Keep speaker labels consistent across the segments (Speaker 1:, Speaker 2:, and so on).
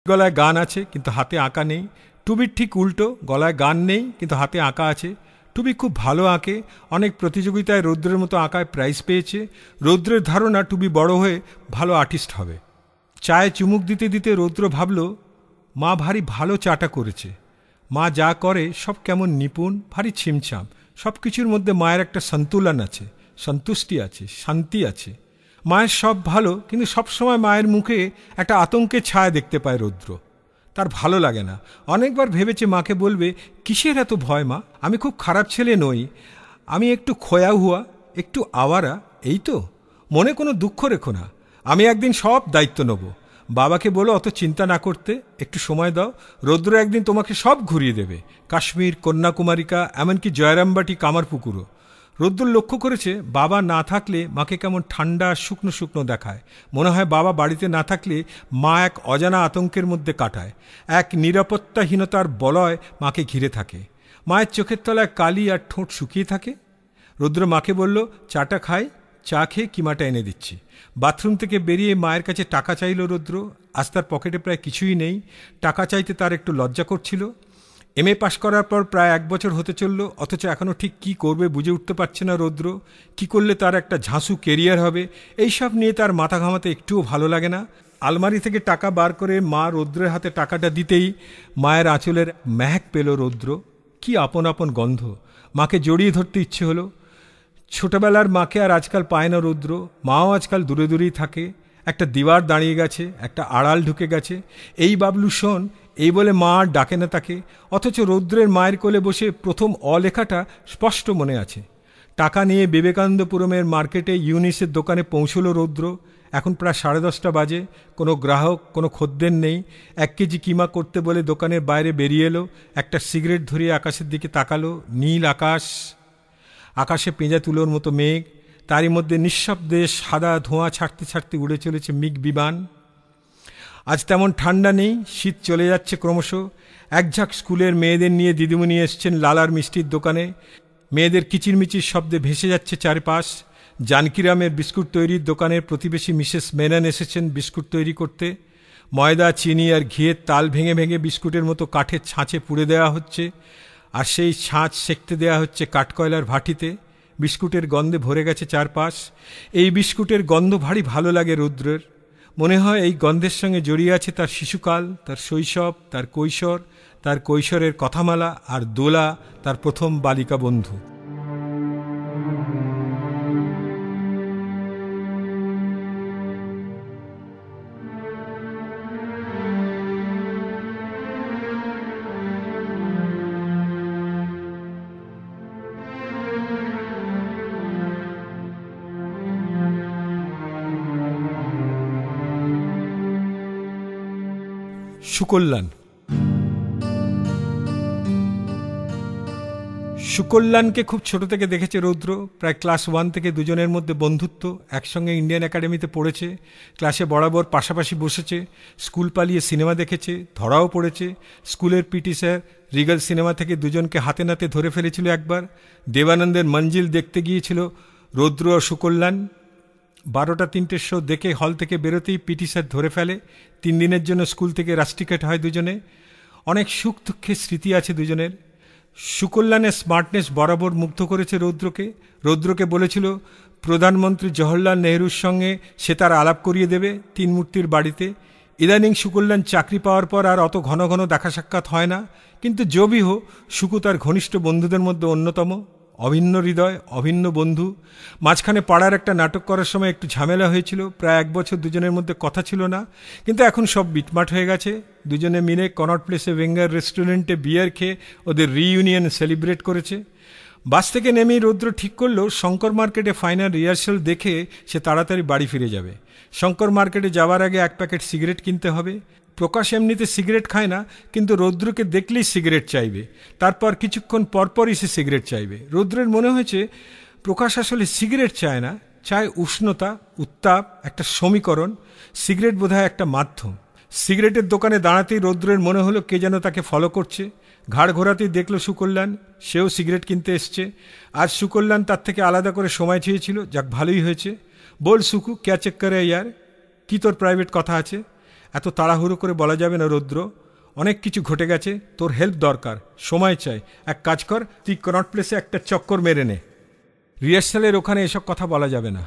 Speaker 1: গলায় গান আছে কিন্তু হাতে আঁকা নেই। টুবির ঠিক উল্টো, গলায় গান নেই কিন্তু হাতে আঁকা আছে। টুবি খুব ভালো আঁকে, অনেক প্রতিযোগিতায় রৌদ্রের মতো আঁকায় প্রাইজ পেয়েছে। রৌদ্রের ধারণা টুবি বড় হয়ে ভালো আর্টিস্ট হবে। চায়ে চুমুক দিতে দিতে রৌদ্র ভাবল, মা ভারী ভালো চাটা করেছে। মা যা করে সব কেমন নিপুণ, ভারী ছিমছাম। সব কিছুর মধ্যে মায়ের একটা সন্তুলন আছে, সন্তুষ্টি আছে, শান্তি আছে। মায়ের সব ভালো, কিন্তু সবসময় মায়ের মুখে একটা আতঙ্কের ছায়া দেখতে পায় রৌদ্র। তার ভালো লাগে না। অনেকবার ভেবেছে মাকে বলবে, কিসের এত ভয় মা, আমি খুব খারাপ ছেলে নই, আমি একটু খোয়া হুয়া, একটু আওয়ারা, এই তো, মনে কোনো দুঃখ রেখো না, আমি একদিন সব দায়িত্ব নেব। বাবাকে বলো অত চিন্তা না করতে, একটু সময় দাও, রৌদ্র একদিন তোমাকে সব ঘুরিয়ে দেবে, কাশ্মীর, কন্যাকুমারিকা, এমনকি জয়রামবাটি, কামারপুকুরও। রৌদ্র লক্ষ্য করেছে বাবা না থাকলে মাকে কেমন ঠান্ডা শুকনো শুকনো দেখায়। মনে হয় বাবা বাড়িতে না থাকলে মা এক অজানা আতঙ্কের মধ্যে কাটায়, এক নিরাপত্তাহীনতার বলয় মাকে ঘিরে থাকে। মায়ের চোখের তলায় কালি আর ঠোঁট শুকিয়ে থাকে। রৌদ্র মাকে বলল, চাটা খাই, চা খেয়ে কিমাটা এনে দিচ্ছি। বাথরুম থেকে বেরিয়ে মায়ের কাছে টাকা চাইল রৌদ্র। আজ তার পকেটে প্রায় কিছুই নেই। টাকা চাইতে তার একটু লজ্জা করছিল। এমএ পাশ করার পর প্রায় 1 বছর হতে চলল, অথচ এখনও ঠিক কী করবে বুঝে উঠতে পারছে না রৌদ্র। কী করলে তার একটা ঝাঁসু কেরিয়ার হবে, এইসব নিয়ে তার মাথা ঘামাতে একটুও ভালো লাগে না। আলমারি থেকে টাকা বার করে মা রৌদ্রের হাতে টাকাটা দিতেই মায়ের আঁচলের মেহক পেল রৌদ্র। কি আপন আপন গন্ধ, মাকে জড়িয়ে ধরতে ইচ্ছে হলো। ছোটবেলার মাকে আর আজকাল পায় না রৌদ্র। মাও আজকাল দূরে দূরেই থাকে। একটা দিওয়ার দাঁড়িয়ে গেছে, একটা আড়াল ঢুকে গেছে। এই বাবলু শোন, এই বলে মা আর ডাকে না তাকে। অথচ রৌদ্রের মায়ের কোলে বসে প্রথম অলেখাটা স্পষ্ট মনে আছে। টাকা নিয়ে বিবেকানন্দপুরমের মার্কেটে ইউনিসের দোকানে পৌঁছল রৌদ্র। এখন প্রায় 10:30 বাজে। কোনো গ্রাহক, কোনো খদ্দের নেই। 1 কেজি কিমা করতে বলে দোকানের বাইরে বেরিয়ে এলো। একটা সিগারেট ধরিয়ে আকাশের দিকে তাকালো। নীল আকাশ, আকাশে পেঁজা তুলোর মতো মেঘ, তারই মধ্যে নিঃশব্দে সাদা ধোঁয়া ছাড়তে ছাড়তে উড়ে চলেছে মিগ বিমান। আজ তেমন ঠান্ডা নেই, শীত চলে যাচ্ছে ক্রমশ। একঝাঁক স্কুলের মেয়েদের নিয়ে দিদিমণি এসছেন লালার মিষ্টির দোকানে। মেয়েদের কিচিরমিচির শব্দে ভেসে যাচ্ছে চারপাশ। জানকিরামের বিস্কুট তৈরির দোকানের প্রতিবেশী মিসেস মেনন এসেছেন বিস্কুট তৈরি করতে। ময়দা, চিনি আর ঘিয়ের তাল ভেঙে ভেঙে বিস্কুটের মতো কাঠের ছাঁচে পুড়ে দেওয়া হচ্ছে, আর সেই ছাঁচ সেঁকতে দেওয়া হচ্ছে কাঠকয়লার ভাটিতে। বিস্কুটের গন্ধে ভরে গেছে চারপাশ। এই বিস্কুটের গন্ধ ভারী ভালো লাগে রৌদ্রের। মনে হয় এই গন্ধের সঙ্গে জড়িয়ে আছে তার শিশুকাল, তার শৈশব, তার কৈশোর, তার কৈশোরের কথামালা, আর দোলা, তার প্রথম বালিকা বন্ধু। সুকল্যাণ। সুকল্যাণকে খুব ছোট থেকে দেখেছে রৌদ্র। প্রায় ক্লাস 1 থেকে দুজনের মধ্যে বন্ধুত্ব। একসঙ্গে ইন্ডিয়ান একাডেমিতে পড়েছে, ক্লাসে বরাবর পাশাপাশি বসেছে, স্কুল পালিয়ে সিনেমা দেখেছে, ধরাও পড়েছে। স্কুলের পিটি স্যার রিগাল সিনেমা থেকে দুজনকে হাতে নাতে ধরে ফেলেছিল একবার। দেবানন্দের মঞ্জিল দেখতে গিয়েছিল রৌদ্র আর সুকল্যাণ। 12টা-3টের শো দেখে হল থেকে বেরোতেই পিটি স্যার ধরে ফেলে। 3 দিনের জন্য স্কুল থেকে রাস্টিকেট হয় দুজনে। অনেক সুখ দুঃখের স্মৃতি আছে দুজনের। সুকল্যাণের স্মার্টনেস বরাবর মুগ্ধ করেছে রৌদ্রকে। রৌদ্রকে বলেছিল প্রধানমন্ত্রী জওহরলাল নেহরুর সঙ্গে সে তার আলাপ করিয়ে দেবে তিনমূর্তির বাড়িতে। ইদানিং সুকল্যাণ চাকরি পাওয়ার পর আর অত ঘন ঘন দেখা সাক্ষাৎ হয় না, কিন্তু জবি হো, সুকু তার ঘনিষ্ঠ বন্ধুদের মধ্যে অন্যতম। অভিন্ন হৃদয়, অভিন্ন বন্ধু। মাঝখানে পাড়ার একটা নাটক করার সময় একটু ঝামেলা হয়েছিল। প্রায় 1 বছর দুজনের মধ্যে কথা ছিল না, কিন্তু এখন সব মিটমাট হয়ে গেছে। দুজনে মিলে কনট প্লেসে ওয়েঙ্গার রেস্টুরেন্টে বিয়ার খেয়ে ওদের রিইউনিয়ন সেলিব্রেট করেছে। বাস থেকে নেমেই রৌদ্র ঠিক করলো শঙ্কর মার্কেটে ফাইনাল রিহার্সাল দেখে সে তাড়াতাড়ি বাড়ি ফিরে যাবে। শঙ্কর মার্কেটে যাওয়ার আগে 1 প্যাকেট সিগারেট কিনতে হবে। প্রকাশ এমনিতে সিগারেট খায় না, কিন্তু রৌদ্রকে দেখলেই সিগারেট চাইবে। তারপর কিছুক্ষণ পরপরই সে সিগারেট চাইবে। রৌদ্রের মনে হয়েছে প্রকাশ আসলে সিগারেট চায় না, চায় উষ্ণতা, উত্তাপ, একটা সমীকরণ। সিগারেট বোধহয় একটা মাধ্যম। সিগারেটের দোকানে দাঁড়াতেই রৌদ্রের মনে হলো কে যেন তাকে ফলো করছে। ঘাড় ঘোরাতেই দেখল সুকল্যাণ, সেও সিগারেট কিনতে এসছে। আজ সুকল্যাণ তার থেকে আলাদা করে সময় চেয়েছিল, যাক ভালোই হয়েছে। বল সুকু, ক্যা চেক করে ইয়ার, কি তোর প্রাইভেট কথা আছে? এত তাড়াহুড়ো করে বলা যাবে না রৌদ্র, অনেক কিছু ঘটে গেছে, তোর হেল্প দরকার, সময় চাই। এক কাজ কর, তুই কনট প্লেসে একটা চক্কর মেরে নে। রিহার্সালের ওখানে এসব কথা বলা যাবে না।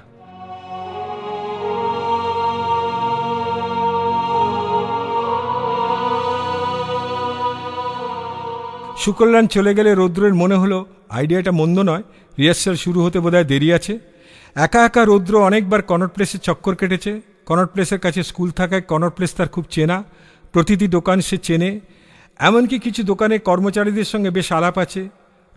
Speaker 1: সুকল্যাণ চলে গেলে রৌদ্রের মনে হলো আইডিয়াটা মন্দ নয়, রিহার্সাল শুরু হতে বোধহয় দেরি আছে। একা একা রৌদ্র অনেকবার কনট প্লেসের চক্কর কেটেছে। কনট প্লেসের কাছে স্কুল থাকায় কনট প্লেস তার খুব চেনা, প্রতিটি দোকান সে চেনে, এমনকি কিছু দোকানে কর্মচারীদের সঙ্গে বেশ আলাপ আছে।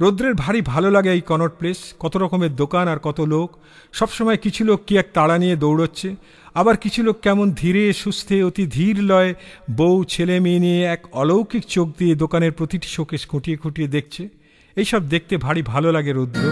Speaker 1: রৌদ্রের ভারী ভালো লাগে এই কনট প্লেস, কত রকমের দোকান আর কত লোক। সবসময় কিছু লোক কি এক তাড়া নিয়ে দৌড়চ্ছে, আবার কিছু লোক কেমন ধীরে সুস্থে অতি ধীর লয় বউ ছেলে মেয়ে নিয়ে এক অলৌকিক চোখ দিয়ে দোকানের প্রতিটি শোকেস খুঁটিয়ে খুঁটিয়ে দেখছে। এইসব দেখতে ভারী ভালো লাগে রৌদ্র।